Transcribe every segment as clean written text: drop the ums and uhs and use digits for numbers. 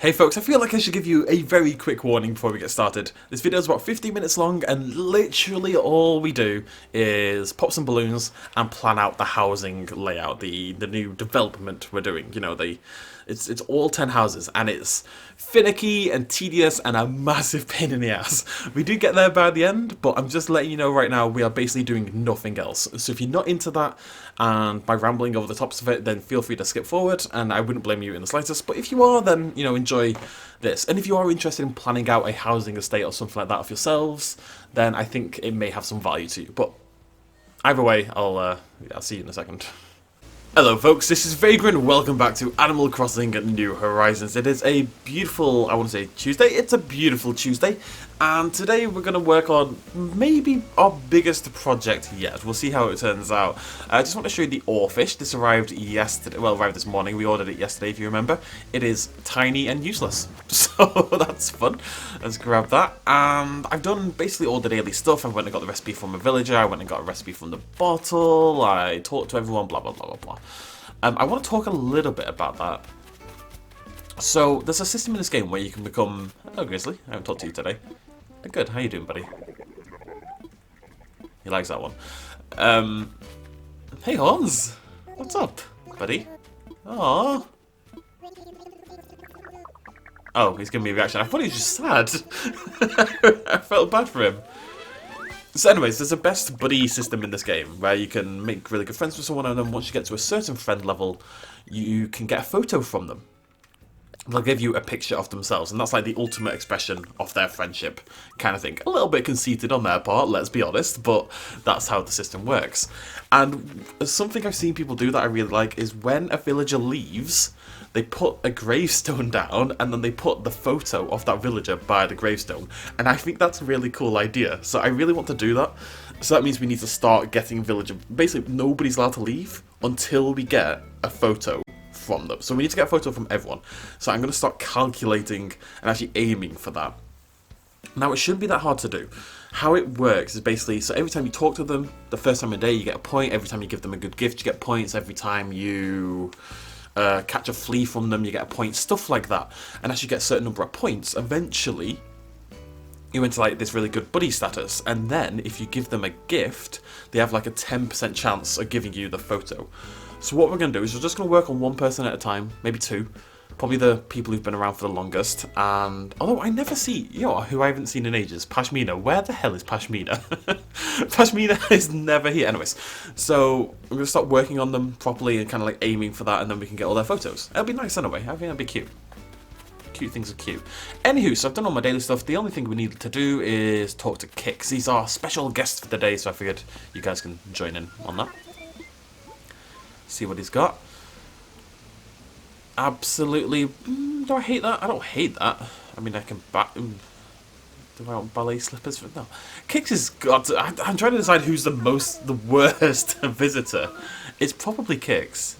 Hey folks, I feel like I should give you a very quick warning before we get started. This video is about 15 minutes long and literally all we do is pop some balloons and plan out the housing layout, the new development we're doing. You know, it's all 10 houses and it's finicky and tedious and a massive pain in the ass. We do get there by the end, but I'm just letting you know right now we are basically doing nothing else. So if you're not into that and by rambling over the tops of it, then feel free to skip forward and I wouldn't blame you in the slightest. But if you are, then, you know, enjoy this. And if you are interested in planning out a housing estate or something like that of yourselves, then I think it may have some value to you. But either way, I'll see you in a second. Hello folks, this is Vagrant, welcome back to Animal Crossing New Horizons. It is a beautiful, I want to say Tuesday, it's a beautiful Tuesday, and today we're going to work on maybe our biggest project yet. We'll see how it turns out. I just want to show you the oarfish. This arrived yesterday, well, arrived this morning. We ordered it yesterday if you remember. It is tiny and useless, so that's fun. Let's grab that. And I've done basically all the daily stuff. I went and got the recipe from a villager, I went and got a recipe from the bottle, I talked to everyone, blah blah blah blah blah. I want to talk a little bit about that. So, there's a system in this game where you can become... Hello, Grizzly. I haven't talked to you today. Good. How you doing, buddy? He likes that one. Hey, Hans. What's up, buddy? Aww. Oh, he's giving me a reaction. I thought he was just sad. I felt bad for him. So anyways, there's a best buddy system in this game where you can make really good friends with someone, and then once you get to a certain friend level, you can get a photo from them. They'll give you a picture of themselves, and that's like the ultimate expression of their friendship kind of thing. A little bit conceited on their part, let's be honest, but that's how the system works. And something I've seen people do that I really like is when a villager leaves, they put a gravestone down and then they put the photo of that villager by the gravestone. And I think that's a really cool idea. So I really want to do that. So that means we need to start getting villager... Basically, nobody's allowed to leave until we get a photo from them. So we need to get a photo from everyone. So I'm going to start calculating and actually aiming for that. Now, it shouldn't be that hard to do. How it works is basically, so every time you talk to them, the first time of the day, you get a point. Every time you give them a good gift, you get points. Every time you... catch a flea from them, you get a point, stuff like that. And as you get a certain number of points, eventually you enter like this really good buddy status, and then if you give them a gift, they have like a 10% chance of giving you the photo. So what we're going to do is we're just going to work on one person at a time, maybe two, probably the people who've been around for the longest. And although I never see, you know, who I haven't seen in ages, Pashmina. Where the hell is Pashmina? Pashmina is never here. Anyways, so we're going to start working on them properly and kind of like aiming for that, and then we can get all their photos. It'll be nice anyway. I think it'll be cute. Cute things are cute. Anywho, so I've done all my daily stuff. The only thing we need to do is talk to Kix. He's our special guest for the day, so I figured you guys can join in on that. See what he's got. Absolutely. Do I hate that? I don't hate that. I mean, I can do I want ballet slippers for no? Kix has got. I'm trying to decide who's the worst visitor. It's probably Kix.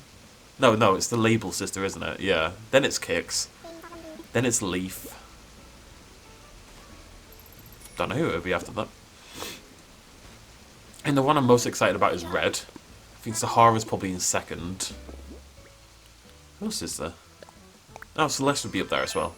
No, it's the label sister, isn't it? Yeah. Then it's Kix. Then it's Leaf. Don't know who it would be after that. And the one I'm most excited about is Red. I think Sahara's probably in second. Who else is there? Oh, Celeste would be up there as well.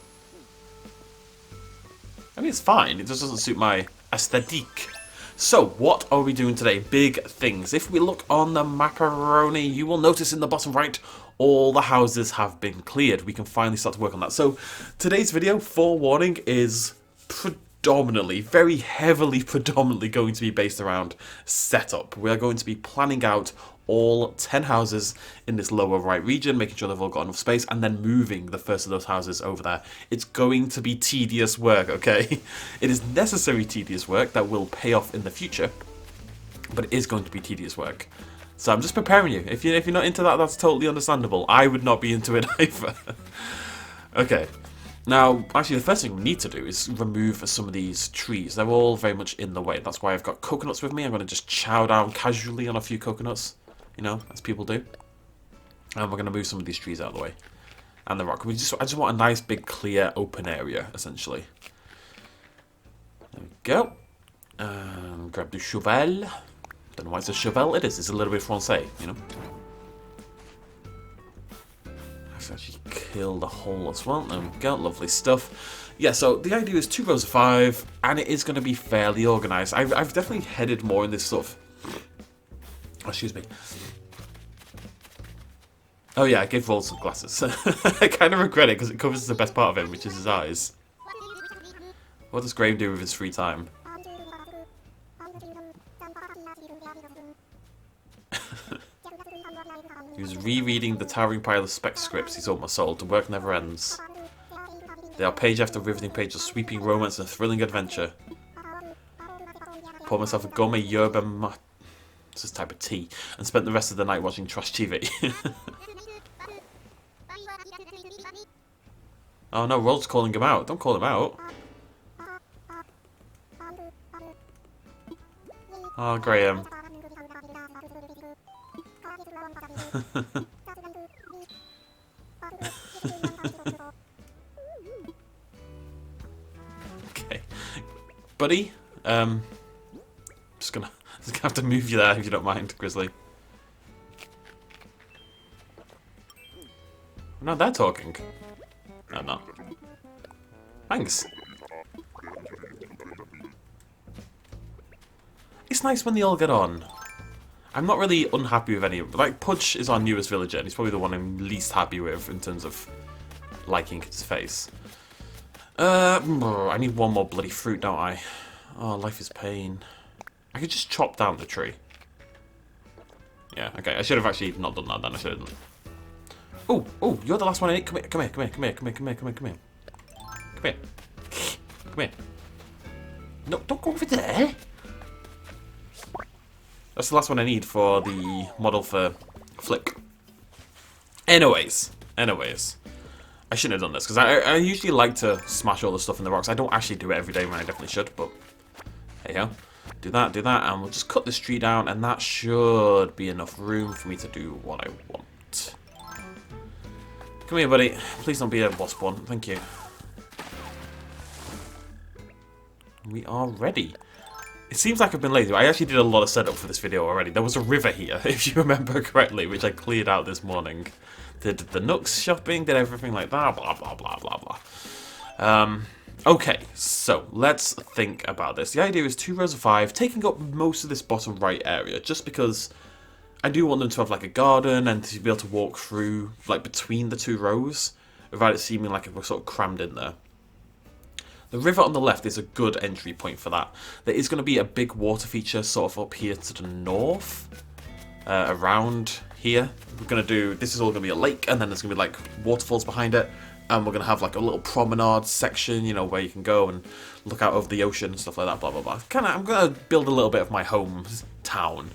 I mean, it's fine. It just doesn't suit my aesthetique. So, what are we doing today? Big things. If we look on the macaroni, you will notice in the bottom right, all the houses have been cleared. We can finally start to work on that. So, today's video, forewarning, is predominantly, very heavily predominantly going to be based around setup. We are going to be planning out all 10 houses in this lower right region, making sure they've all got enough space, and then moving the first of those houses over there. It's going to be tedious work, okay? It is necessary tedious work that will pay off in the future, but it is going to be tedious work. So I'm just preparing you. If you're not into that, that's totally understandable. I would not be into it either. Okay. Now, actually, the first thing we need to do is remove some of these trees. They're all very much in the way. That's why I've got coconuts with me. I'm going to just chow down casually on a few coconuts. You know, as people do. And we're going to move some of these trees out of the way. And the rock. I just want a nice, big, clear, open area, essentially. There we go. Grab the cheval. Don't know why it's a cheval. It is. It's a little bit Francais, you know. I have to actually fill the hole as well. There we go, lovely stuff. Yeah, so the idea is 2 rows of 5, and it is going to be fairly organised. I've definitely headed more in this sort of... Oh, excuse me. Oh yeah, I gave Roll some glasses. I kind of regret it because it covers the best part of him, which is his eyes. What does Graham do with his free time? He was rereading the towering pile of spec scripts he's almost sold. The work never ends. They are page after riveting page of sweeping romance and thrilling adventure. Poured myself a gourmet yerba mate, this is type of tea, and spent the rest of the night watching trash TV. Oh no, Roll's calling him out. Don't call him out. Oh, Graham. Okay. Buddy, just gonna have to move you there if you don't mind, Grizzly. No, they're talking. No, no. Thanks. It's nice when they all get on. I'm not really unhappy with any of them. Like, Pudge is our newest villager, and he's probably the one I'm least happy with in terms of liking his face. I need one more bloody fruit, don't I? Oh, life is pain. I could just chop down the tree. Yeah, okay. I should have actually not done that then. I should have done. Oh, oh, you're the last one I need. Come here, come here, come here, come here, come here, come here, come here, come here. Come here. Come here. No, don't go over there. That's the last one I need for the model for Flick. Anyways. I shouldn't have done this, because I usually like to smash all the stuff in the rocks. I don't actually do it every day when I definitely should, but hey ho. Do that, and we'll just cut this tree down, and that should be enough room for me to do what I want. Come here, buddy. Please don't be a wasp one. Thank you. We are ready. It seems like I've been lazy. I actually did a lot of setup for this video already. There was a river here, if you remember correctly, which I cleared out this morning. Did the Nooks shopping, did everything like that, blah, blah, blah, blah, blah. Okay, so let's think about this. The idea is 2 rows of 5, taking up most of this bottom right area, just because I do want them to have like a garden and to be able to walk through, like between the 2 rows, without it seeming like we're sort of crammed in there. The river on the left is a good entry point for that. There is going to be a big water feature sort of up here to the north, around here. We're going to do, this is all going to be a lake, and then there's going to be like waterfalls behind it, and we're going to have like a little promenade section, you know, where you can go and look out over the ocean and stuff like that, blah, blah, blah. I'm going to build a little bit of my hometown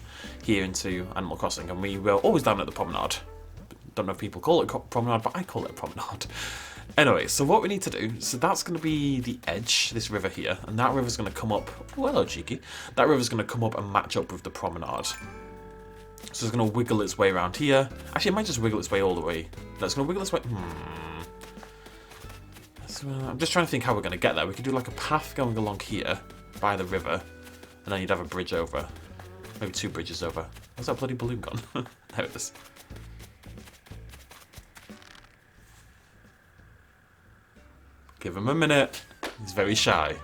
here into Animal Crossing, and we were always down at the promenade. Don't know if people call it a promenade, but I call it a promenade. Anyway, so what we need to do, so that's going to be the edge, this river here, and that river's going to come up, oh hello cheeky, that river's going to come up and match up with the promenade. So it's going to wiggle its way around here. Actually, it might just wiggle its way all the way. No, it's going to wiggle its way, So, I'm just trying to think how we're going to get there. We could do like a path going along here, by the river, and then you'd have a bridge over. Maybe 2 bridges over. Where's that bloody balloon gone? There it is. Give him a minute. He's very shy.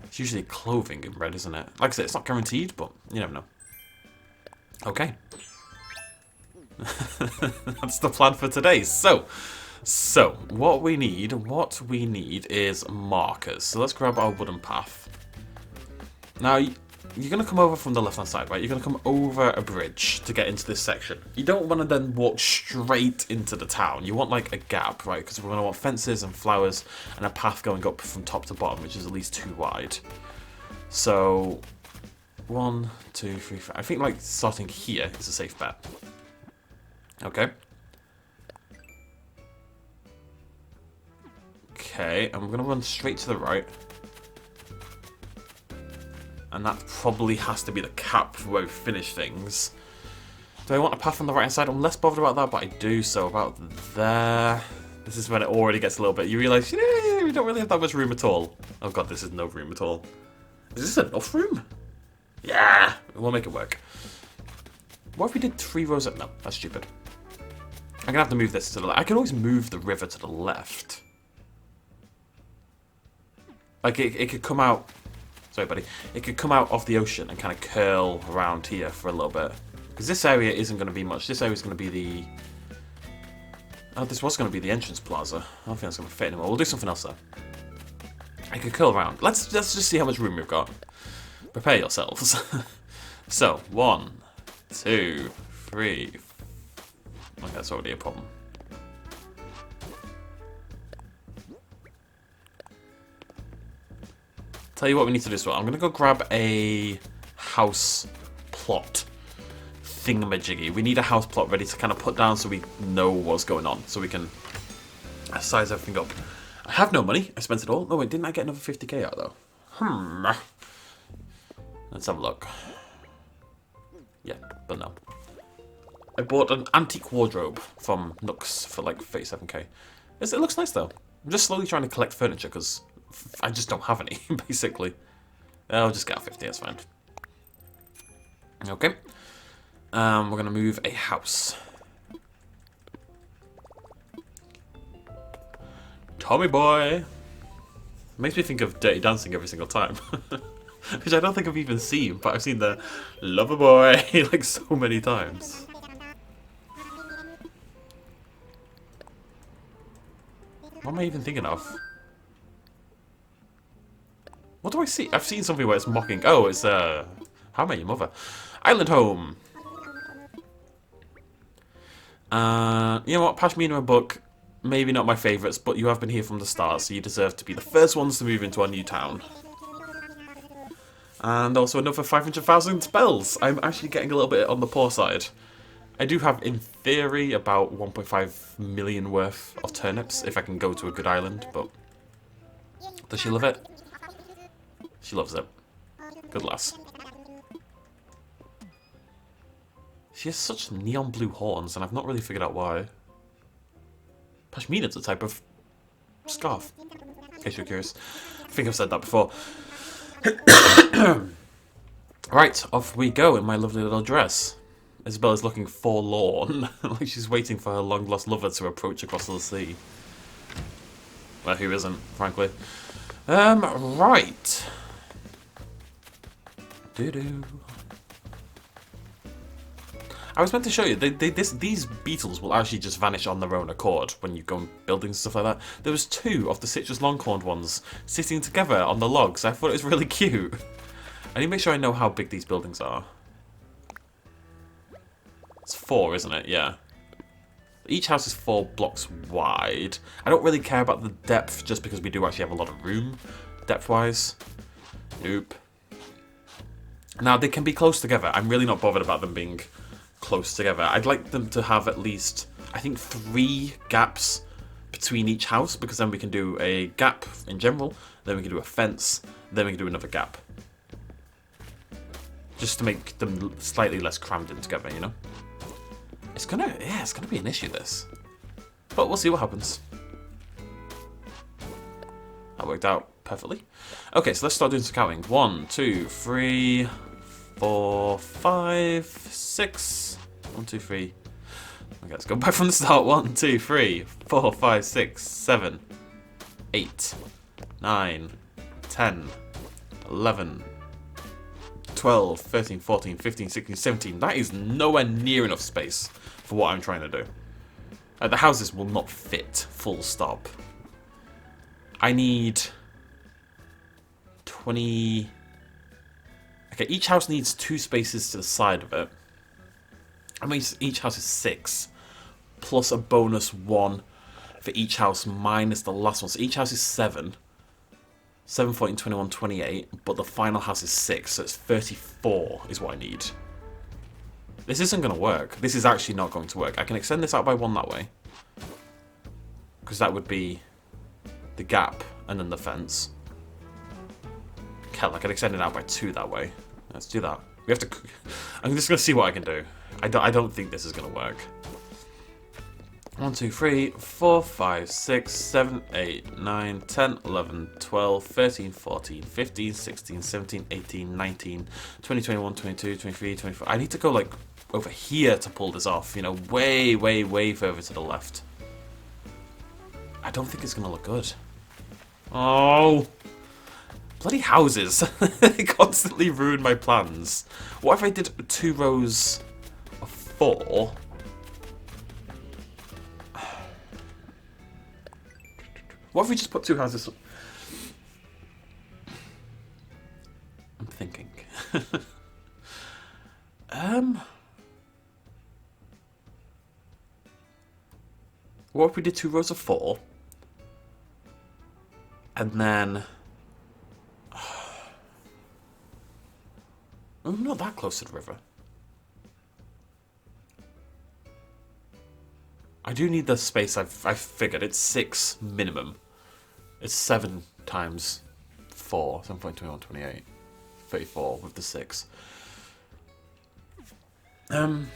It's usually clothing in red, isn't it? Like I said, it's not guaranteed, but you never know. Okay. That's the plan for today. So what we need is markers. So let's grab our wooden path. Now, you're going to come over from the left-hand side, right? You're going to come over a bridge to get into this section. You don't want to then walk straight into the town. You want, like, a gap, right? Because we're going to want fences and flowers and a path going up from top to bottom, which is at least 2 wide. So, 1, 2, 3, 4. I think, like, starting here is a safe bet. Okay. Okay, and we're going to run straight to the right. And that probably has to be the cap for where we finish things. Do I want a path on the right hand side? I'm less bothered about that, but I do. So about there. This is when it already gets a little bit. You realise, we don't really have that much room at all. Oh god, this is no room at all. Is this enough room? Yeah! We'll make it work. What if we did 3 rows of... No, that's stupid. I'm gonna have to move this to the left. I can always move the river to the left. Like, it could come out... Sorry, buddy. It could come out of the ocean and kind of curl around here for a little bit. Because this area isn't going to be much. This area is going to be the... Oh, this was going to be the entrance plaza. I don't think that's going to fit anymore. We'll do something else, though. I could curl around. Let's just see how much room we've got. Prepare yourselves. So, 1, 2, 3... Okay, that's already a problem. Tell you what we need to do as well. I'm going to go grab a house plot thingamajiggy. We need a house plot ready to kind of put down so we know what's going on. So we can size everything up. I have no money. I spent it all. No, wait, didn't I get another 50k out, though? Let's have a look. Yeah, but no. I bought an antique wardrobe from Nooks for like 37k. It looks nice, though. I'm just slowly trying to collect furniture because... I just don't have any, basically. I'll just get a 50, that's fine. Okay. We're going to move a house. Tommy boy! Makes me think of Dirty Dancing every single time. Which I don't think I've even seen, but I've seen the Lover Boy like so many times. What am I even thinking of? What do I see? I've seen something where it's mocking. Oh, it's How I Met Your Mother. Island Home. You know what? Pashmina and Book, maybe not my favourites, but you have been here from the start, so you deserve to be the first ones to move into our new town. And also another 500,000 spells. I'm actually getting a little bit on the poor side. I do have, in theory, about 1.5 million worth of turnips if I can go to a good island, but does she love it? She loves it. Good lass. She has such neon blue horns, and I've not really figured out why. Pashmina's a type of scarf, in case you're curious. I think I've said that before. Right, off we go in my lovely little dress. Isabella's looking forlorn, like she's waiting for her long-lost lover to approach across the sea. Well, who isn't, frankly. Right. Doo-doo. I was meant to show you, these beetles will actually just vanish on their own accord when you go in buildings and stuff like that. There was 2 of the citrus longhorned ones sitting together on the logs. I thought it was really cute. I need to make sure I know how big these buildings are. It's 4, isn't it? Yeah. Each house is 4 blocks wide. I don't really care about the depth just because we do actually have a lot of room, depth-wise. Nope. Now, they can be close together. I'm really not bothered about them being close together. I'd like them to have at least, I think, 3 gaps between each house, because then we can do a gap in general, then we can do a fence, then we can do another gap. Just to make them slightly less crammed in together, you know? It's gonna be an issue, this. But we'll see what happens. That worked out perfectly. Okay, so let's start doing some counting. 1, 2, 3, 4, 5, 6. 1, 2, 3. Okay, let's go back from the start. 1, 2, 3, 4, 5, 6, 7, 8, 9, 10, 11, 12, 13, 14, 15, 16, 17. That is nowhere near enough space for what I'm trying to do. The houses will not fit, full stop. I need 20... Okay, each house needs 2 spaces to the side of it. I mean, each house is 6, plus a bonus 1 for each house minus the last one. So each house is 7. 7, 14, 21, 28, but the final house is 6, so it's 34 is what I need. This isn't going to work. This is actually not going to work. I can extend this out by 1 that way, because that would be the gap and then the fence. Hell, I could extend it out by 2 that way. Let's do that. We have to... I'm just going to see what I can do. I don't think this is going to work. 1, 2, 3, 4, 5, 6, 7, 8, 9, 10, 11, 12, 13, 14, 15, 16, 17, 18, 19, 20, 21, 22, 23, 24. I need to go like over here to pull this off. You know, way, way, way further to the left. I don't think it's going to look good. Oh, bloody houses. They constantly ruin my plans. What if I did 2 rows of 4? What if we just put 2 houses? I'm thinking. What if we did 2 rows of 4? And then... I'm not that close to the river. I do need the space. I've figured. It's 6 minimum. It's 7 times 4. 7.21, 28. 34 with the 6. I'm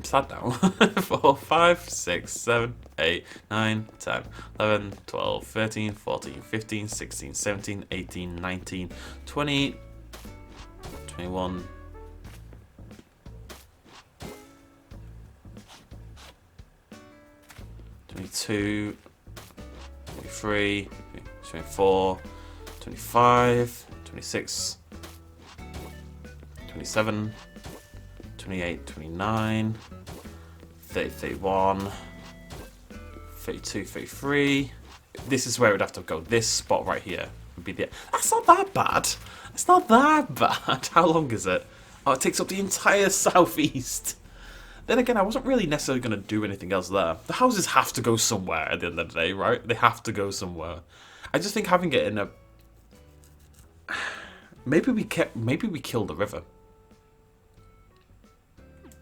sad now. 4, 5, 6, 7, 8, 9, 10, 11, 12, 13, 14, 15, 16, 17, 18, 19, 20, 21, 22, 23, 24, 25, 26, 27, 28, 29, 30, 31, 32, 33. This is where it would have to go. This spot right here would be the... That's not that bad. It's not that bad. How long is it? Oh, it takes up the entire southeast. Then again, I wasn't really necessarily going to do anything else there. The houses have to go somewhere at the end of the day, right? They have to go somewhere. I just think having it in a... Maybe we kill the river.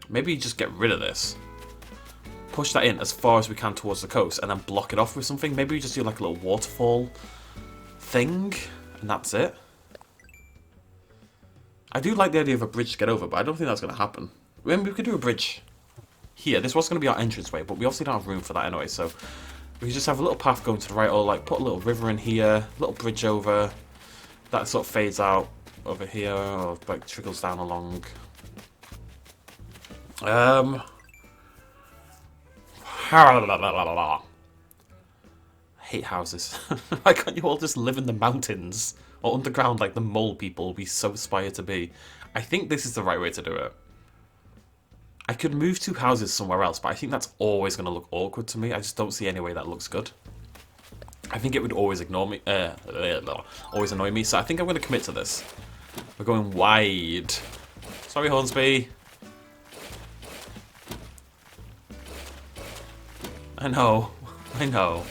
Maybe just get rid of this. Push that in as far as we can towards the coast and then block it off with something. Maybe we just do like a little waterfall thing and that's it. I do like the idea of a bridge to get over, but I don't think that's going to happen. Maybe we could do a bridge here. This was going to be our entranceway, but we obviously don't have room for that anyway, so we could just have a little path going to the right, or like put a little river in here, a little bridge over. That sort of fades out over here, or like trickles down along. I hate houses. Why can't you all just live in the mountains or underground like the mole people we so aspire to be? I think this is the right way to do it. I could move 2 houses somewhere else, but I think that's always going to look awkward to me. I just don't see any way that looks good. I think it would always ignore me, always annoy me. So I think I'm going to commit to this. We're going wide. Sorry, Hornsby. I know. I know.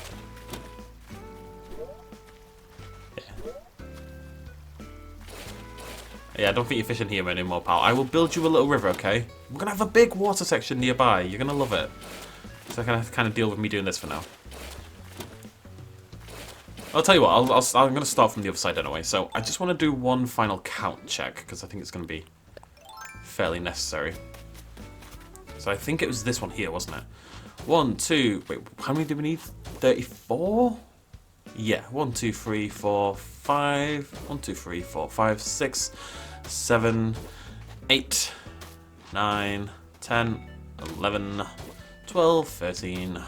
Yeah, I don't think you're fishing here anymore, pal. I will build you a little river, okay? We're going to have a big water section nearby. You're going to love it. So I can kind of deal with me doing this for now. I'll tell you what, I'm going to start from the other side anyway. So I just want to do one final count check, because I think it's going to be fairly necessary. So I think it was this one here, wasn't it? 1, 2, wait, how many do we need? 34? Yeah, 1, 2, 3, 4, 5, 1, 2, 3, 4, 5, 6, 7, 8, 9, 10, 11, 12, 13,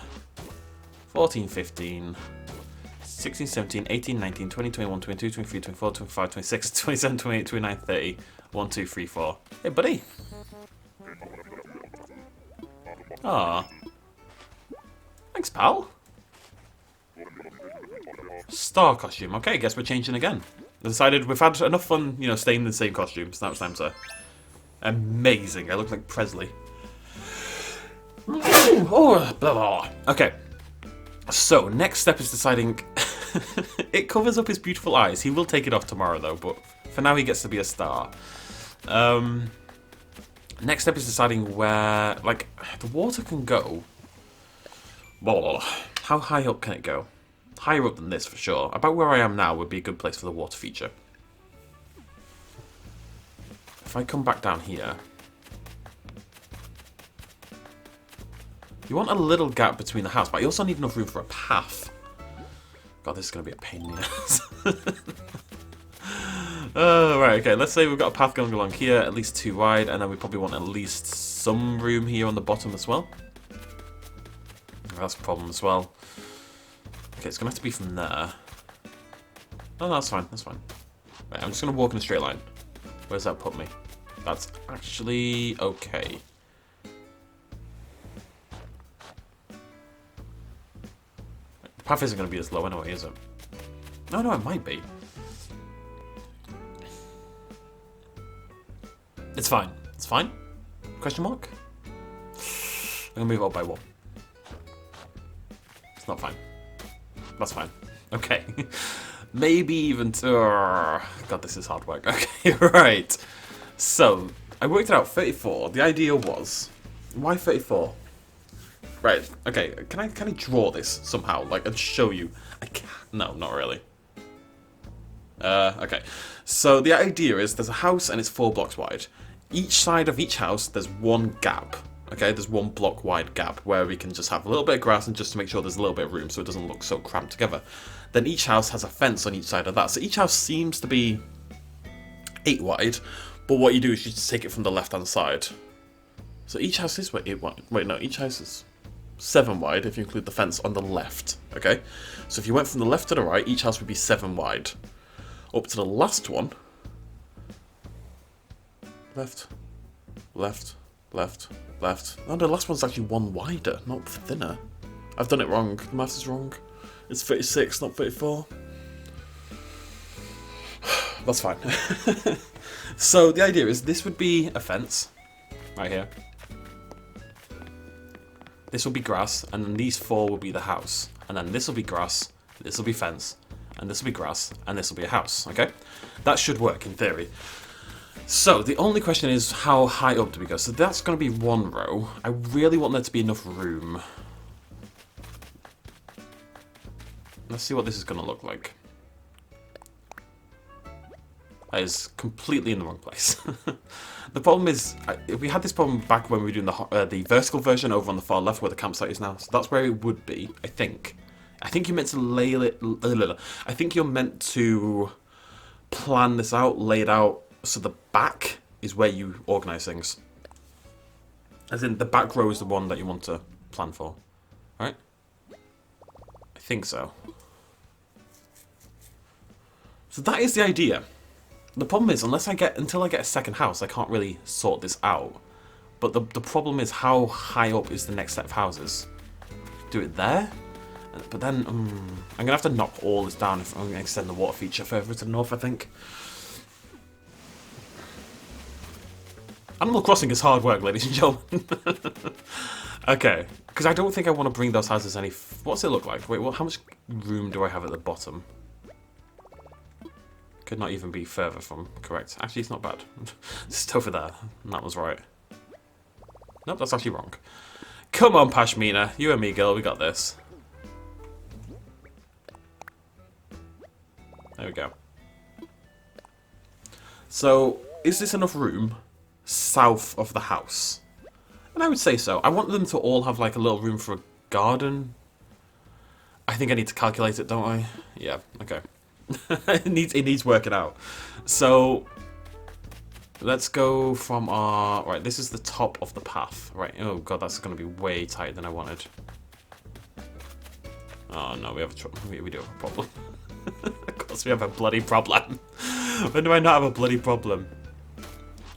14, 15, 16, 17, 18, 19, 20, 21, 22, 23, 24, 25, 26, 27, 28, 29, 30, 1, 2, 3, 4. Hey, buddy. Aww. Thanks, pal. Star costume. Okay, guess we're changing again. I decided we've had enough fun, you know, staying in the same costumes. Now it's time to... Amazing. I look like Presley. Oh, blah, blah. Okay. So, next step is deciding... It covers up his beautiful eyes. He will take it off tomorrow, though, but for now he gets to be a star. Next step is deciding where... Like, the water can go... Blah, blah, blah. How high up can it go? Higher up than this, for sure. About where I am now would be a good place for the water feature. If I come back down here... You want a little gap between the house, but you also need enough room for a path. God, this is going to be a pain in the ass. Right, okay, let's say we've got a path going along here, at least 2 wide, and then we probably want at least some room here on the bottom as well. That's a problem as well. Okay, it's going to have to be from there. Oh, no, that's fine, that's fine. Right, I'm just going to walk in a straight line. Where does that put me? That's actually okay. The path isn't going to be as low anyway, is it? No, no, it might be. It's fine. It's fine? Question mark? I'm going to move it up by 1. It's not fine. That's fine. Okay. Maybe even to... God, this is hard work. Okay, right. So, I worked it out, 34. The idea was... Why 34? Right, okay. Can I draw this somehow? Like, and show you? I can't. No, not really. Okay. So, the idea is there's a house and it's 4 blocks wide. Each side of each house, there's 1 gap. Okay, there's 1 block wide gap where we can just have a little bit of grass and just to make sure there's a little bit of room so it doesn't look so cramped together. Then each house has a fence on each side of that. So each house seems to be 8 wide, but what you do is you just take it from the left-hand side. So each house is 8 wide. Wait, no, each house is 7 wide if you include the fence on the left. Okay, so if you went from the left to the right, each house would be 7 wide. Up to the last one. Left, left, left, left. No, the last one's actually 1 wider, not thinner. I've done it wrong. The maths is wrong. It's 36, not 34. That's fine. So the idea is this would be a fence right here. This will be grass, and then these 4 will be the house. And then this will be grass, this will be fence, and this will be grass, and this will be a house. Okay? That should work in theory. So, the only question is, how high up do we go? So that's going to be 1 row. I really want there to be enough room. Let's see what this is going to look like. That is completely in the wrong place. The problem is, we had this problem back when we were doing the vertical version over on the far left where the campsite is now. So that's where it would be, I think. I think you're meant to lay it... I think you're meant to plan this out, lay it out, so the back is where you organise things. As in, the back row is the one that you want to plan for. Right? I think so. So that is the idea. The problem is, until I get a second house, I can't really sort this out. But the problem is, how high up is the next set of houses? Do it there? But then, I'm going to have to knock all this down if I'm going to extend the water feature further to the north, I think. Animal Crossing is hard work, ladies and gentlemen. Okay, because I don't think I want to bring those houses any... What's it look like? Wait, how much room do I have at the bottom? Could not even be further from correct. Actually, it's not bad. Just over there. And that was right. Nope, that's actually wrong. Come on, Pashmina. You and me, girl. We got this. There we go. So, is this enough room south of the house? And I would say so. I want them to all have like a little room for a garden. I think I need to calculate it, don't I? Yeah, okay. it needs working out. So let's go from our... Right, this is the top of the path. Right, oh god, that's going to be way tighter than I wanted. Oh no, we have we do have a problem. Of course we have a bloody problem. When do I not have a bloody problem?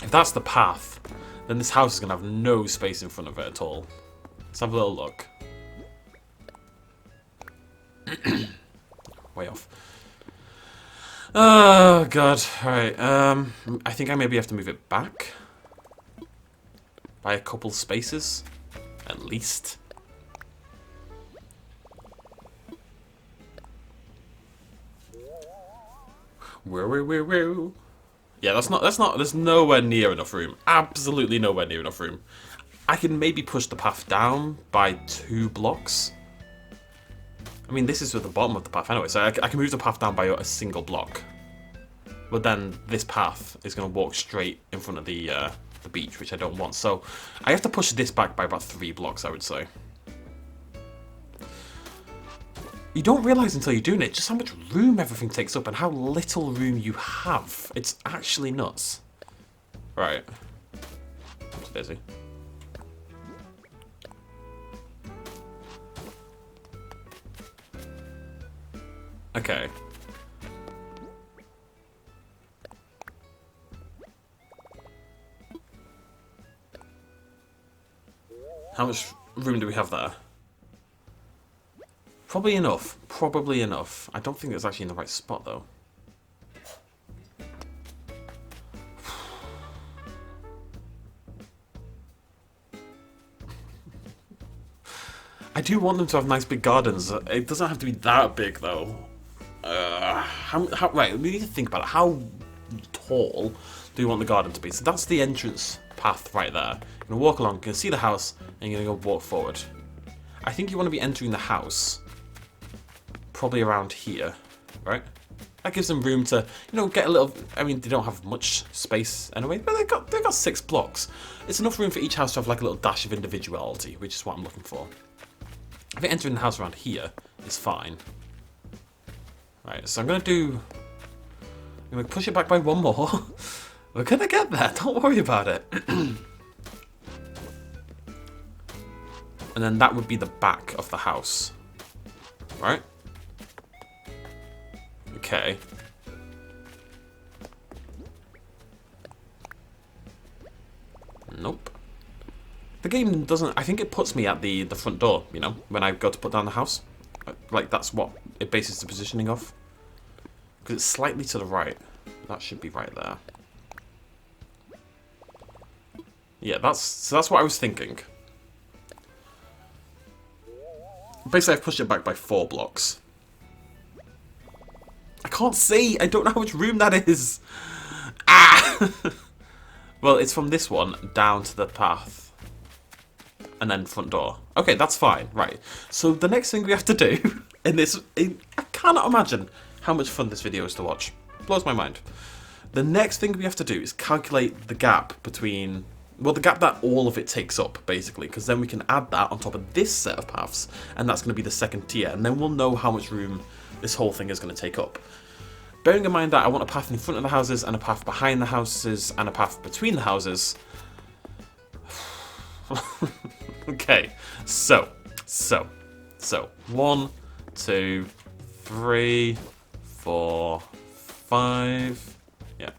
If that's the path, then this house is going to have no space in front of it at all. Let's have a little look. Way off. Oh, God. Alright, I think I maybe have to move it back. By a couple spaces. At least. Whoa. Yeah, there's nowhere near enough room. Absolutely nowhere near enough room. I can maybe push the path down by 2 blocks. I mean, this is at the bottom of the path anyway, so I can move the path down by a single block. But then this path is going to walk straight in front of the beach, which I don't want. So I have to push this back by about 3 blocks, I would say. You don't realise until you're doing it just how much room everything takes up and how little room you have. It's actually nuts. Right. It's busy. Okay. How much room do we have there? Probably enough. Probably enough. I don't think it's actually in the right spot, though. I do want them to have nice big gardens. It doesn't have to be that big, though. Right, we need to think about it. How tall do you want the garden to be? So that's the entrance path right there. You're going to walk along, you're going to see the house, and you're going to go walk forward. I think you want to be entering the house probably around here, right? That gives them room to, you know, get a little... I mean, they don't have much space anyway, but they've got 6 blocks. It's enough room for each house to have like a little dash of individuality, which is what I'm looking for. I think entering the house around here is fine. Right, so I'm going to push it back by 1 more. We're going to get there, don't worry about it. And then that would be the back of the house. Right? Okay. Nope. The game doesn't... I think it puts me at the front door, you know, when I go to put down the house. Like, that's what it bases the positioning of. Because it's slightly to the right. That should be right there. Yeah, that's what I was thinking. Basically, I've pushed it back by 4 blocks. I can't see! I don't know how much room that is! Ah! Well, it's from this one down to the path. And then front door. Okay, that's fine. Right. So the next thing we have to do in this... I cannot imagine how much fun this video is to watch. Blows my mind. The next thing we have to do is calculate the gap between... Well, the gap that all of it takes up, basically. Because then we can add that on top of this set of paths. And that's going to be the second tier. And then we'll know how much room this whole thing is going to take up. Bearing in mind that I want a path in front of the houses, and a path behind the houses, and a path between the houses. Okay, so 1, 2, 3, 4, 5. Yeah,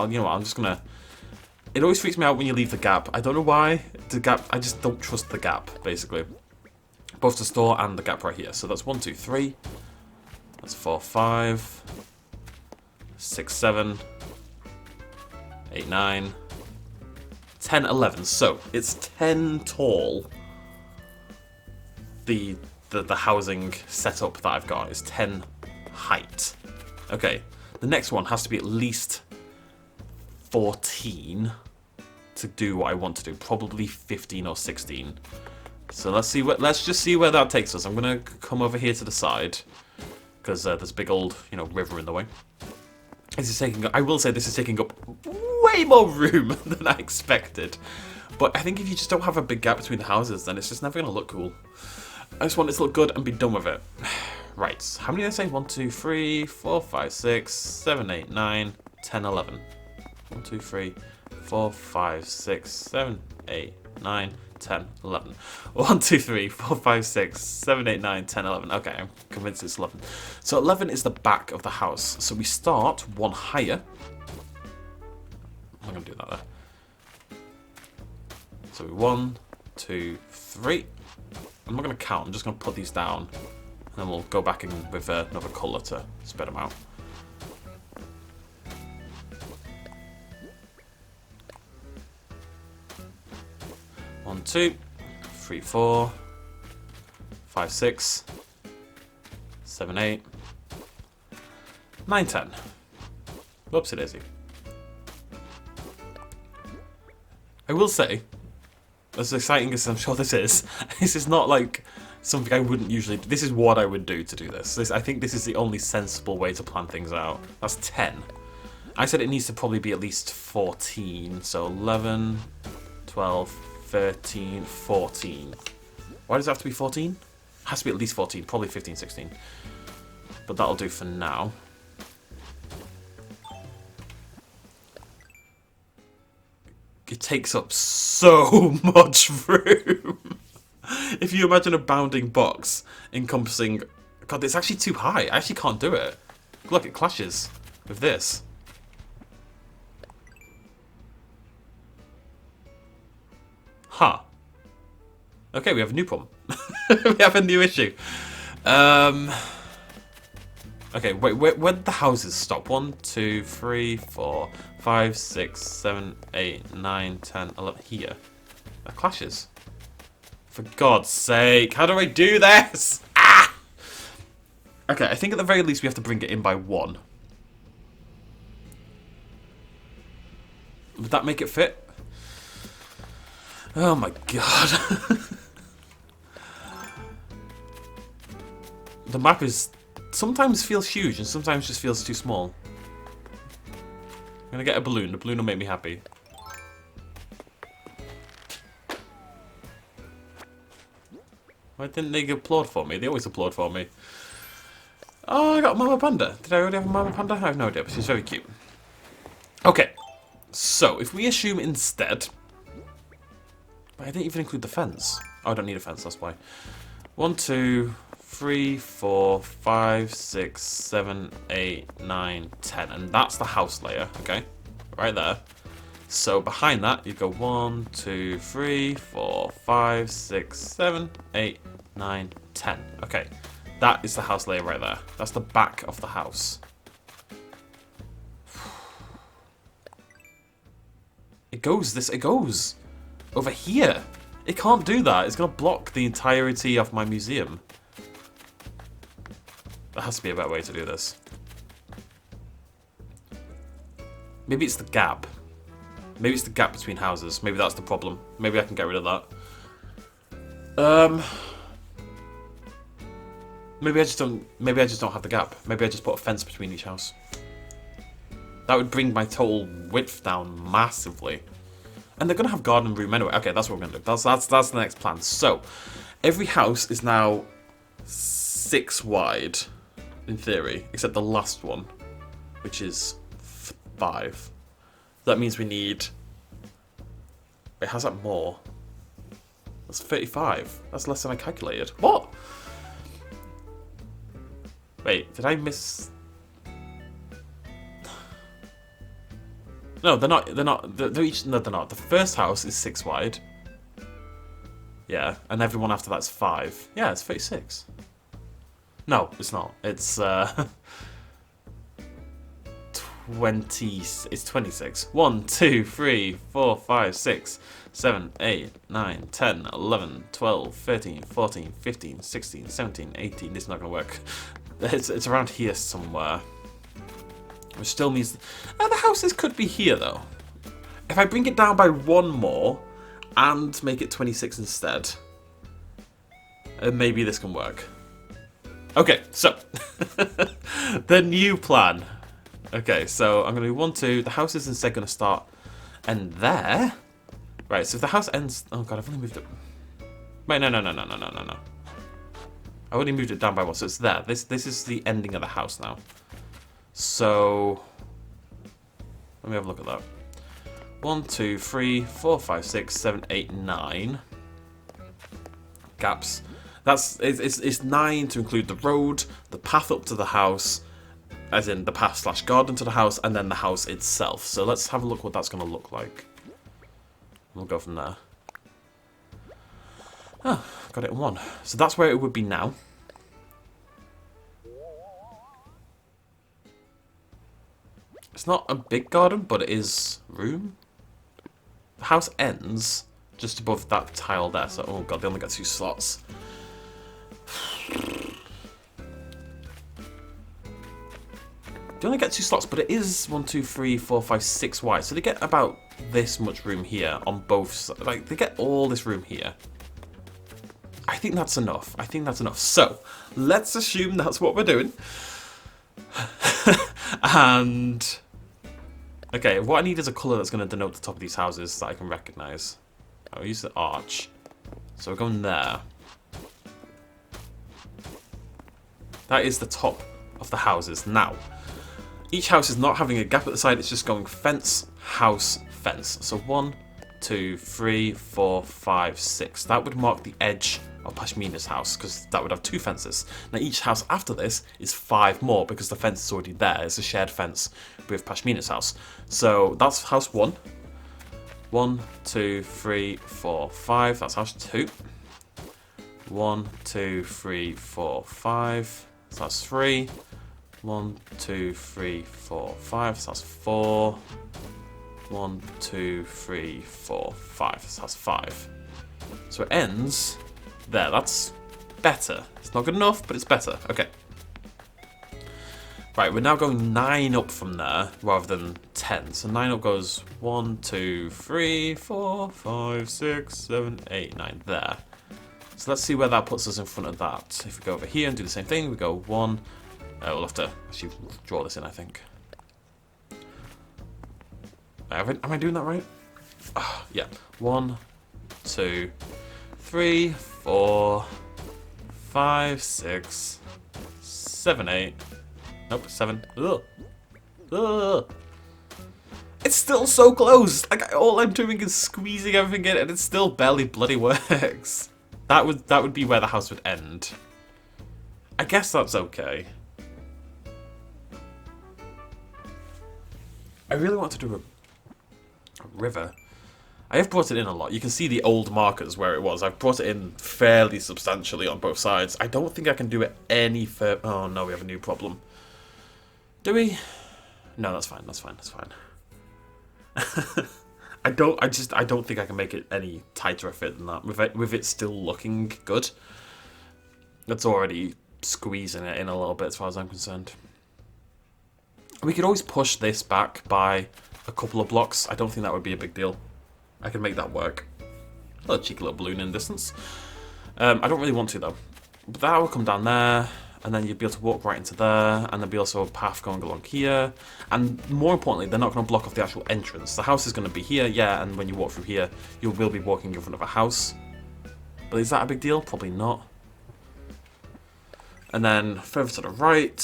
you know what? I'm just gonna. It always freaks me out when you leave the gap. I don't know why. The gap. I just don't trust the gap. Basically, both the store and the gap right here. So that's 1, 2, 3. That's 4, 5, 6, 7, 8, 9. 10, 11. So it's 10 tall. The housing setup that I've got is 10 height. Okay, the next one has to be at least 14 to do what I want to do. Probably 15 or 16. So let's just see where that takes us. I'm gonna come over here to the side because there's a big old, you know, river in the way. This is taking. I will say this is taking up way more room than I expected. But I think if you just don't have a big gap between the houses, then it's just never going to look cool. I just want it to look good and be done with it. Right, how many did I say? 1, 2, 3, 4, 5, 6, 7, 8, 9, 10, 11. 1, 2, 3, 4, 5, 6, 7, 8, 9, 10, 11. 1, 2, 3, 4, 5, 6, 7, 8, 9, 10, 11. Okay, I'm convinced it's 11. So 11 is the back of the house. So we start 1 higher. I'm going to do that there. So 1, 2, 3. I'm not going to count. I'm just going to put these down. And then we'll go back in with another colour to spread them out. One, 2, 3, 4, 5, 6, 7, 8, 9, 10. Whoopsie daisy. I will say, as exciting as I'm sure this is not like something I wouldn't usually do. This is what I would do to do this. I think this is the only sensible way to plan things out. That's 10. I said it needs to probably be at least 14. So 11, 12, 13, 14. Why does it have to be 14? Has to be at least 14, probably 15, 16. But that'll do for now. It takes up so much room. If you imagine a bounding box encompassing... God, it's actually too high. I actually can't do it. Look, it clashes with this. Huh. Okay, we have a new problem. We have a new issue. Okay, wait, where did the houses stop? 1, 2, 3, 4, 5, 6, 7, 8, 9, 10, 11. Here. That clashes. For God's sake, how do I do this? Ah! Okay, I think at the very least we have to bring it in by 1. Would that make it fit? Oh my God. The map is sometimes feels huge and sometimes just feels too small. I'm gonna get a balloon. The balloon will make me happy. Why didn't they applaud for me? They always applaud for me. Oh, I got a Mama Panda. Did I already have a Mama Panda? I have no idea, but she's very cute. Okay, so if we assume instead... But I didn't even include the fence. Oh, I don't need a fence, that's why. 1, 2, 3, 4, 5, 6, 7, 8, 9, 10. And that's the house layer, okay? Right there. So behind that, you go 1, 2, 3, 4, 5, 6, 7, 8, 9, 10. Okay, that is the house layer right there. That's the back of the house. It goes over here. It can't do that. It's going to block the entirety of my museum. There has to be a better way to do this. Maybe it's the gap. Maybe it's the gap between houses. Maybe that's the problem. Maybe I can get rid of that. Maybe I just don't have the gap. Maybe I just put a fence between each house. That would bring my total width down massively. And they're gonna have garden room anyway. Okay, that's what we're gonna do. That's the next plan. So every house is now 6 wide, in theory, except the last one, which is 5. That means we need... Wait, how's that more? That's 35. That's less than I calculated. What? Wait, did I miss... No, they're not. They're each... No, they're not. The first house is 6 wide. Yeah, and everyone after that's 5. Yeah, it's 36. No, it's not. It's 20. It's 26. 1, 2, 3, 4, 5, 6, 7, 8, 9, 10, 11, 12, 13, 14, 15, 16, 17, 18. This is not going to work. It's around here somewhere. Which still means... the houses could be here, though. If I bring it down by 1 more and make it 26 instead, maybe this can work. Okay, so... the new plan. Okay, so I'm going to do 1, 2. The house is instead going to start end there. Right, so if the house ends... Oh, God, I've only moved it... Wait, no. I only moved it down by 1, so it's there. This is the ending of the house now. So, let me have a look at that. 1, 2, 3, 4, 5, 6, 7, 8, 9 gaps. It's 9 to include the road, the path up to the house, as in the path / garden to the house, and then the house itself. So let's have a look what that's going to look like. We'll go from there. Ah, got it in 1. So that's where it would be now. It's not a big garden, but it is room. The house ends just above that tile there, so oh god, they only got 2 slots. They only get 2 slots, but it is 1, 2, 3, 4, 5, 6 wide, so they get about this much room here on both sides. Like, they get all this room here. I think that's enough. So, let's assume that's what we're doing. And... okay, what I need is a colour that's going to denote the top of these houses that I can recognise. I'll use the arch. So we're going there. That is the top of the houses. Now, each house is not having a gap at the side, it's just going fence, house, fence. So 1, 2, 3, 4, 5, 6. That would mark the edge of Pashmina's house, because that would have 2 fences. Now each house after this is 5 more, because the fence is already there. It's a shared fence with Pashmina's house. So that's house 1. 1, 2, 3, 4, 5. That's house 2. 1, 2, 3, 4, 5. So that's 3. 1, 2, 3, 4, 5. So that's 4. 1, 2, 3, 4, 5. So that's 5. So it ends there. That's better. It's not good enough, but it's better. Okay. Right, we're now going 9 up from there rather than 10. So 9 up goes 1, 2, 3, 4, 5, 6, 7, 8, 9. There. So let's see where that puts us in front of that. If we go over here and do the same thing, we go 1. We'll have to actually draw this in, I think. Am I doing that right? Oh, yeah. 1, 2, 3, 4, 5, 6, 7, 8. Nope, 7. Ugh. Ugh. It's still so close. Like all I'm doing is squeezing everything in, and it still barely bloody works. That would be where the house would end. I guess that's okay. I really want to do a river. I have brought it in a lot. You can see the old markers where it was. I've brought it in fairly substantially on both sides. I don't think I can do it any further. Oh no, we have a new problem. Do we? No, that's fine. That's fine. That's fine. I don't think I can make it any tighter a fit than that. With it still looking good. That's already squeezing it in a little bit as far as I'm concerned. We could always push this back by a couple of blocks. I don't think that would be a big deal. I can make that work. A little cheeky little balloon in distance. I don't really want to though. But that will come down there, and then you'd be able to walk right into there, and there'll be also a path going along here. And more importantly, they're not going to block off the actual entrance. The house is going to be here, yeah, and when you walk through here, you will be walking in front of a house. But is that a big deal? Probably not. And then further to the right.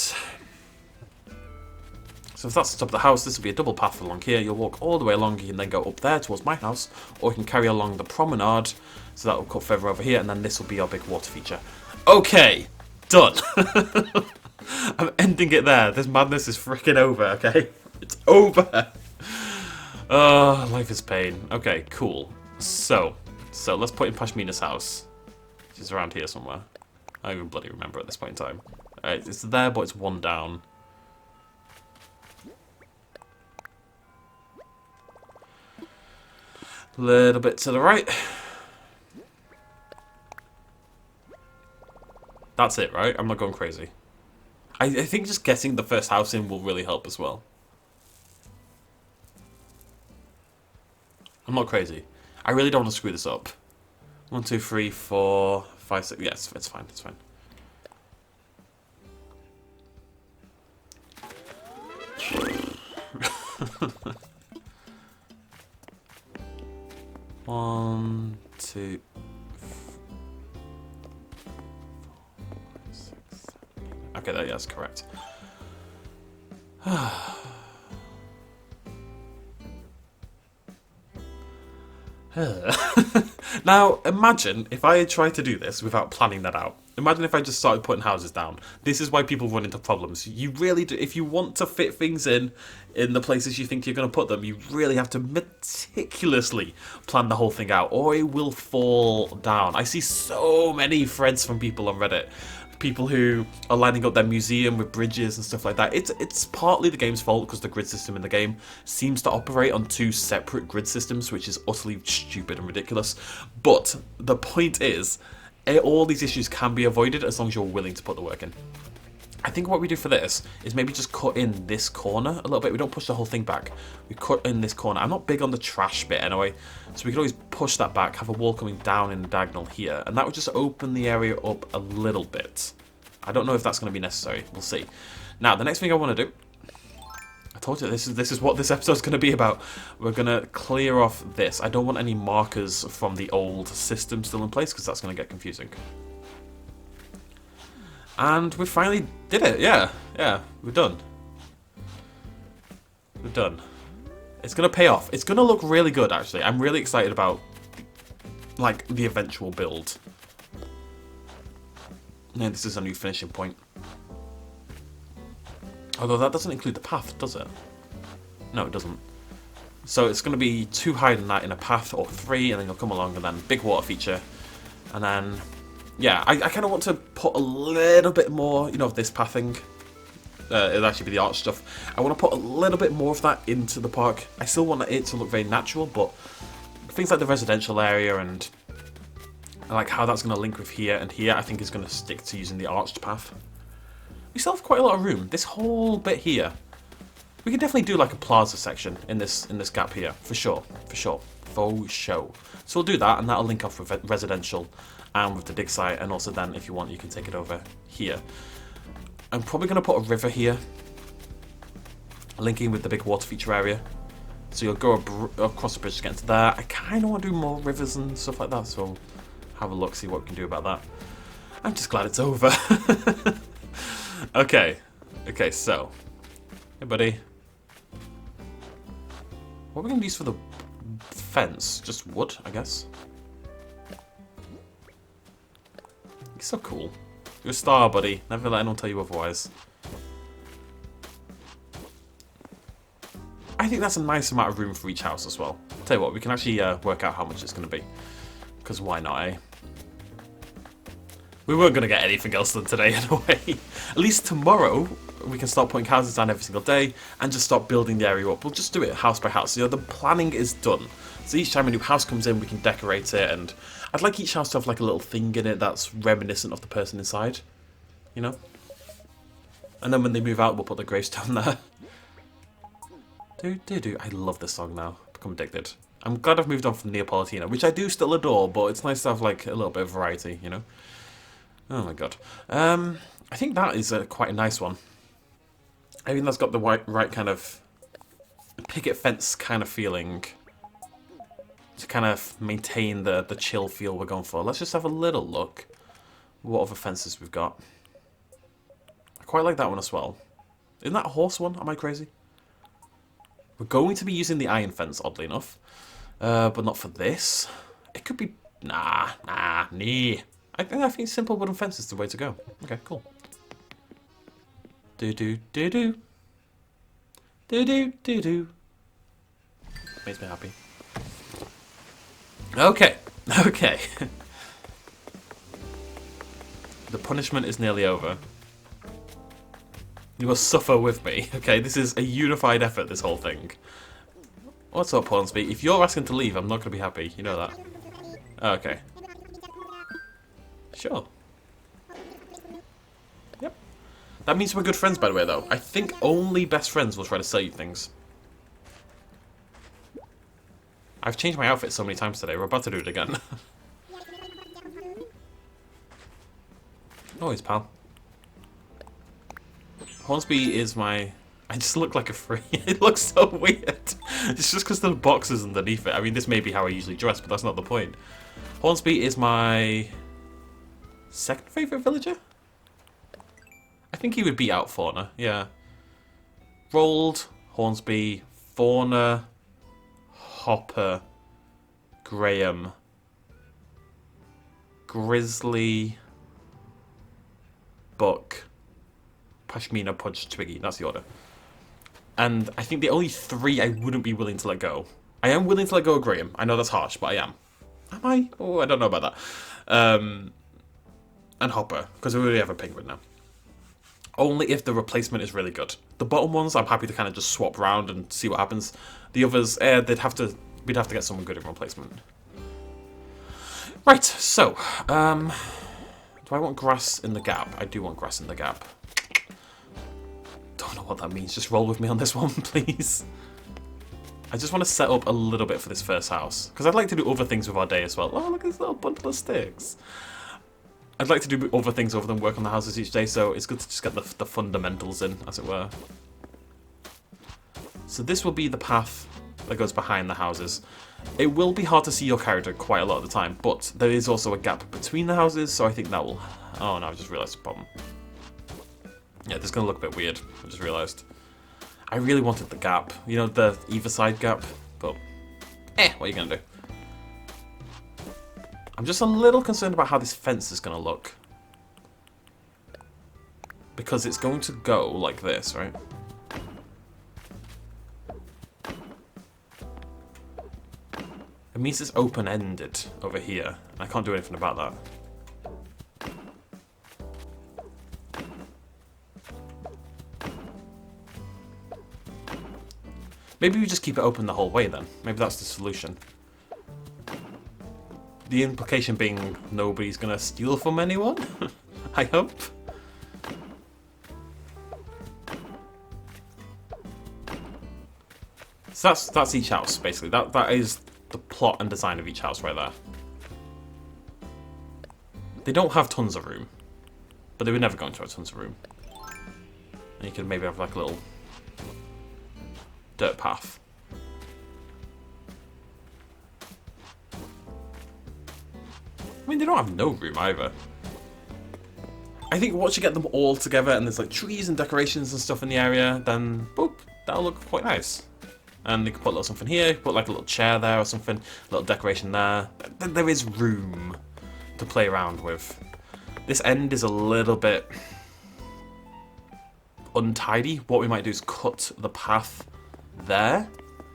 So if that's the top of the house, this will be a double path along here. You'll walk all the way along, you can then go up there towards my house, or you can carry along the promenade, so that will cut further over here, and then this will be our big water feature. Okay, done. I'm ending it there. This madness is freaking over, okay? It's over. Oh, life is pain. Okay, cool. So let's put in Pashmina's house. She's around here somewhere. I don't even bloody remember at this point in time. Alright, it's there, but it's 1 down. Little bit to the right. That's it, right? I'm not going crazy. I think just getting the first house in will really help as well. I'm not crazy. I really don't want to screw this up. 1, 2, 3, 4, 5, 6. Yes, it's fine. It's fine. One, 2, 4, 6, 7, 8. Okay, that's correct. Now, imagine if I had tried to do this without planning that out. Imagine if I just started putting houses down. This is why people run into problems. You really do. If you want to fit things in the places you think you're going to put them, you really have to meticulously plan the whole thing out, or it will fall down. I see so many threads from people on Reddit. People who are lining up their museum with bridges and stuff like that. It's partly the game's fault because the grid system in the game seems to operate on 2 separate grid systems, which is utterly stupid and ridiculous. But the point is, all these issues can be avoided as long as you're willing to put the work in. I think what we do for this is maybe just cut in this corner a little bit. We don't push the whole thing back. We cut in this corner. I'm not big on the trash bit anyway, so we could always push that back, have a wall coming down in the diagonal here, and that would just open the area up a little bit. I don't know if that's going to be necessary. We'll see. Now, the next thing I want to do, I told you this is what this episode's going to be about. We're going to clear off this. I don't want any markers from the old system still in place because that's going to get confusing. And we finally did it, yeah. Yeah, we're done. We're done. It's going to pay off. It's going to look really good, actually. I'm really excited about, like, the eventual build. And this is a new finishing point. Although that doesn't include the path, does it? No, it doesn't. So it's going to be 2 higher than that in a path, or 3, and then you'll come along, and then big water feature. And then, yeah, I kind of want to put a little bit more, you know, of this pathing. It'll actually be the art stuff. I want to put a little bit more of that into the park. I still want it to look very natural, but things like the residential area and like how that's going to link with here and here, I think is going to stick to using the arched path. We still have quite a lot of room. This whole bit here, we could definitely do like a plaza section in this gap here, for sure, for sure, faux show. So we'll do that, and that'll link off with residential and with the dig site, and also then if you want, you can take it over here. I'm probably going to put a river here, linking with the big water feature area. So you'll go across the bridge to get into there. I kind of want to do more rivers and stuff like that, so have a look, see what we can do about that. I'm just glad it's over. Okay, so, hey buddy. What are we going to use for the fence? Just wood, I guess. You're so cool. You're a star, buddy. Never let anyone tell you otherwise. I think that's a nice amount of room for each house as well. I'll tell you what, we can actually work out how much it's going to be. Because why not, eh? We weren't going to get anything else done today anyway. At least tomorrow, we can start putting houses down every single day and just start building the area up. We'll just do it house by house. You know, the planning is done. So each time a new house comes in, we can decorate it, and I'd like each house to have like a little thing in it that's reminiscent of the person inside, you know? And then when they move out, we'll put the gravestone there. I love this song now. I've become addicted. I'm glad I've moved on from Neapolitana, which I do still adore, but it's nice to have like a little bit of variety, you know? Oh my god. I think that is quite a nice one. I think that's got the right kind of picket fence kind of feeling to kind of maintain the chill feel we're going for. Let's just have a little look what other fences we've got. I quite like that one as well. Isn't that a horse one? Am I crazy? We're going to be using the iron fence, oddly enough. But not for this. It could be... Nah. I think simple wooden fence is the way to go. Okay, cool. Do. Makes me happy. Okay. The punishment is nearly over. You must suffer with me. Okay, this is a unified effort, this whole thing. What's up, Hornsby? If you're asking to leave, I'm not going to be happy. You know that. Okay. Sure. Yep. That means we're good friends, by the way, though. I think only best friends will try to sell you things. I've changed my outfit so many times today. We're about to do it again. Always, pal. Hornsby is my... I just look like a free. It looks so weird. It's just because the boxes underneath it. I mean, this may be how I usually dress, but that's not the point. Hornsby is my... second favourite villager? I think he would beat out Fauna, yeah. Rolled, Hornsby, Fauna, Hopper, Graham, Grizzly, Buck, Pashmina, Pudge, Twiggy. That's the order. And I think the only 3 I wouldn't be willing to let go. I am willing to let go of Graham. I know that's harsh, but I am. Am I? Oh, I don't know about that. And Hopper, because we already have a penguin now. Only if the replacement is really good. The bottom ones, I'm happy to kind of just swap around and see what happens. The others, we'd have to get someone good in replacement. Right, so, do I want grass in the gap? I do want grass in the gap. Don't know what that means. Just roll with me on this one, please. I just want to set up a little bit for this first house, because I'd like to do other things with our day as well. Oh, look at this little bundle of sticks. I'd like to do other things other than work on the houses each day, so it's good to just get the fundamentals in, as it were. So this will be the path that goes behind the houses. It will be hard to see your character quite a lot of the time, but there is also a gap between the houses, so I think that will... Oh no, I just realised the problem. Yeah, this is going to look a bit weird, I just realised. I really wanted the gap, you know, the either side gap, but what are you going to do? I'm just a little concerned about how this fence is going to look. Because it's going to go like this, right? It means it's open-ended over here. I can't do anything about that. Maybe we just keep it open the whole way then. Maybe that's the solution. The implication being nobody's gonna steal from anyone? I hope. So that's each house, basically. That is the plot and design of each house right there. They don't have tons of room. But they would never go into tons of room. And you could maybe have like a little dirt path. I mean, they don't have no room either. I think once you get them all together and there's like trees and decorations and stuff in the area, then boop, that'll look quite nice. And you can put a little something here, put like a little chair there or something, a little decoration there. There is room to play around with. This end is a little bit untidy. What we might do is cut the path there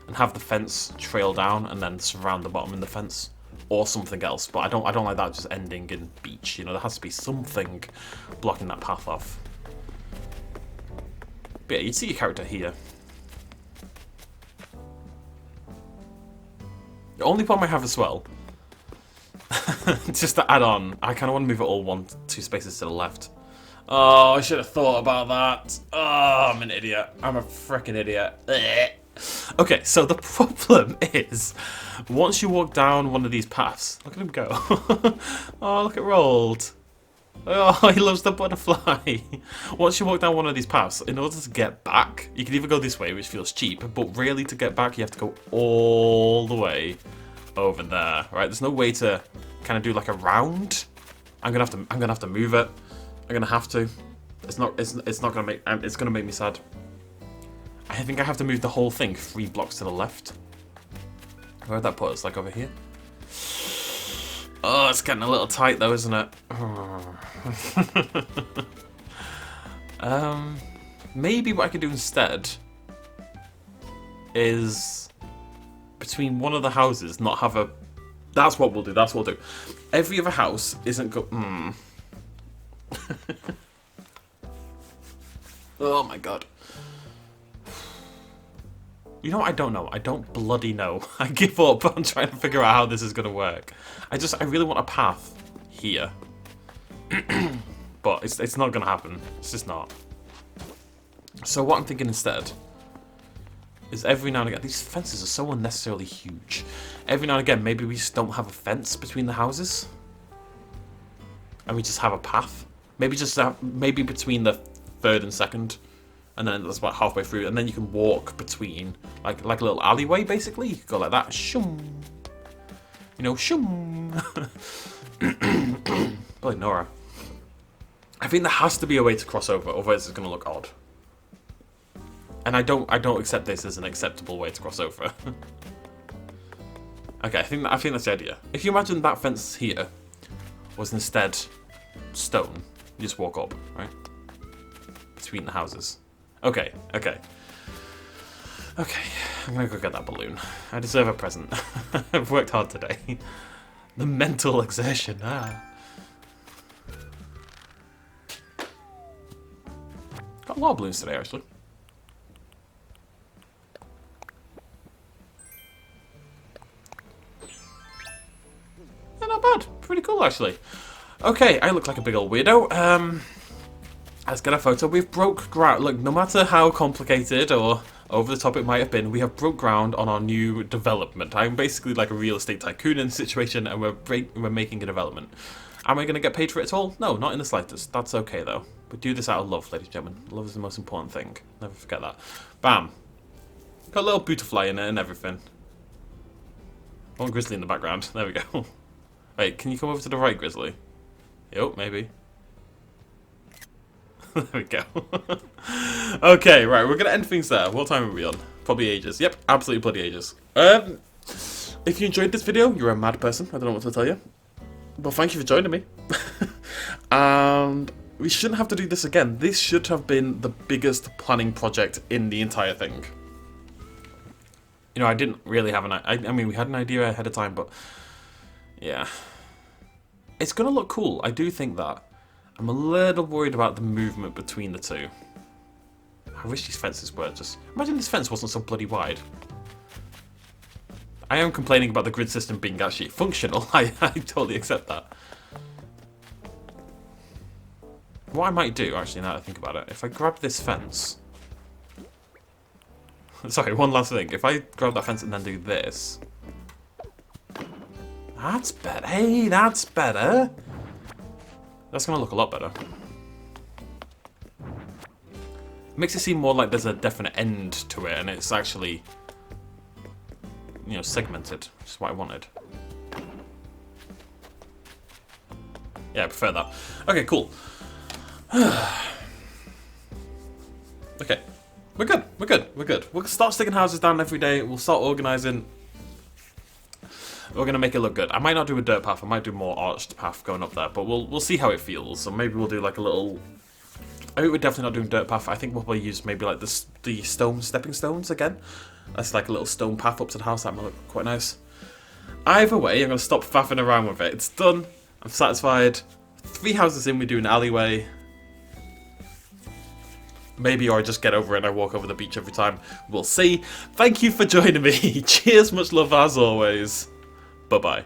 and have the fence trail down and then surround the bottom in the fence or something else. But I don't like that just ending in beach. You know, there has to be something blocking that path off. But yeah, you see your character here. The only problem I have as well, just to add on, I kind of want to move it all 2 spaces to the left. Oh, I should have thought about that. Oh, I'm an idiot. I'm a freaking idiot. Okay, so the problem is, once you walk down one of these paths, look at him go. Oh, look at Rolled. Oh, he loves the butterfly. Once you walk down one of these paths, in order to get back, you can either go this way, which feels cheap, but really to get back, you have to go all the way over there, right? There's no way to kind of do like a round. I'm gonna have to move it. I'm gonna have to. It's not gonna make. It's gonna make me sad. I think I have to move the whole thing 3 blocks to the left. Where'd that put us? Like over here? Oh, it's getting a little tight though, isn't it? Maybe what I could do instead is between one of the houses not have a... That's what we'll do, that's what we'll do. Every other house isn't Oh my god. You know what? I don't know. I don't bloody know. I give up on trying to figure out how this is going to work. I really want a path here. But it's not going to happen. It's just not. So what I'm thinking instead is every now and again... These fences are so unnecessarily huge. Every now and again, maybe we just don't have a fence between the houses. And we just have a path. Maybe between the 3rd and 2nd. And then that's about halfway through, and then you can walk between, like a little alleyway, basically. You can go like that, shoom. You know, shoom. Bloody Nora. I think there has to be a way to cross over, otherwise it's going to look odd. And I don't accept this as an acceptable way to cross over. Okay, I think that's the idea. If you imagine that fence here was instead stone, you just walk up, right? Between the houses. Okay. I'm gonna go get that balloon. I deserve a present. I've worked hard today. The mental exertion. Got a lot of balloons today, actually. Yeah, not bad. Pretty cool, actually. Okay, I look like a big old weirdo. Let's get a photo. We've broke ground. Look, no matter how complicated or over the top it might have been, we have broke ground on our new development. I'm basically like a real estate tycoon in the situation, and we're making a development. Am I going to get paid for it at all? No, not in the slightest. That's okay, though. We do this out of love, ladies and gentlemen. Love is the most important thing. Never forget that. Bam. Got a little butterfly in it and everything. One grizzly in the background. There we go. Wait, can you come over to the right, grizzly? Yep, maybe. There we go. Okay, right, we're going to end things there. What time are we on? Probably ages. Yep, absolutely bloody ages. If you enjoyed this video, you're a mad person. I don't know what to tell you. Well, thank you for joining me. And we shouldn't have to do this again. This should have been the biggest planning project in the entire thing. You know, I didn't really have I mean, we had an idea ahead of time, but yeah. It's going to look cool. I do think that. I'm a little worried about the movement between the two. I wish these fences were just... Imagine this fence wasn't so bloody wide. I am complaining about the grid system being actually functional. I totally accept that. What I might do, actually, now that I think about it, if I grab this fence... Sorry, one last thing. If I grab that fence and then do this... That's better. Hey, that's better. That's going to look a lot better. It makes it seem more like there's a definite end to it, and it's actually, you know, segmented, which is what I wanted. Yeah, I prefer that. Okay, cool. Okay. We're good. We're good. We're good. We'll start sticking houses down every day. We'll start organising. We're going to make it look good. I might not do a dirt path. I might do more arched path going up there. But we'll see how it feels. So maybe we'll do like a little... I think we're definitely not doing dirt path. I think we'll probably use maybe like the stone stepping stones again. That's like a little stone path up to the house. That might look quite nice. Either way, I'm going to stop faffing around with it. It's done. I'm satisfied. 3 houses in, we do an alleyway. Maybe, or I just get over it and I walk over the beach every time. We'll see. Thank you for joining me. Cheers, much love as always. Bye-bye.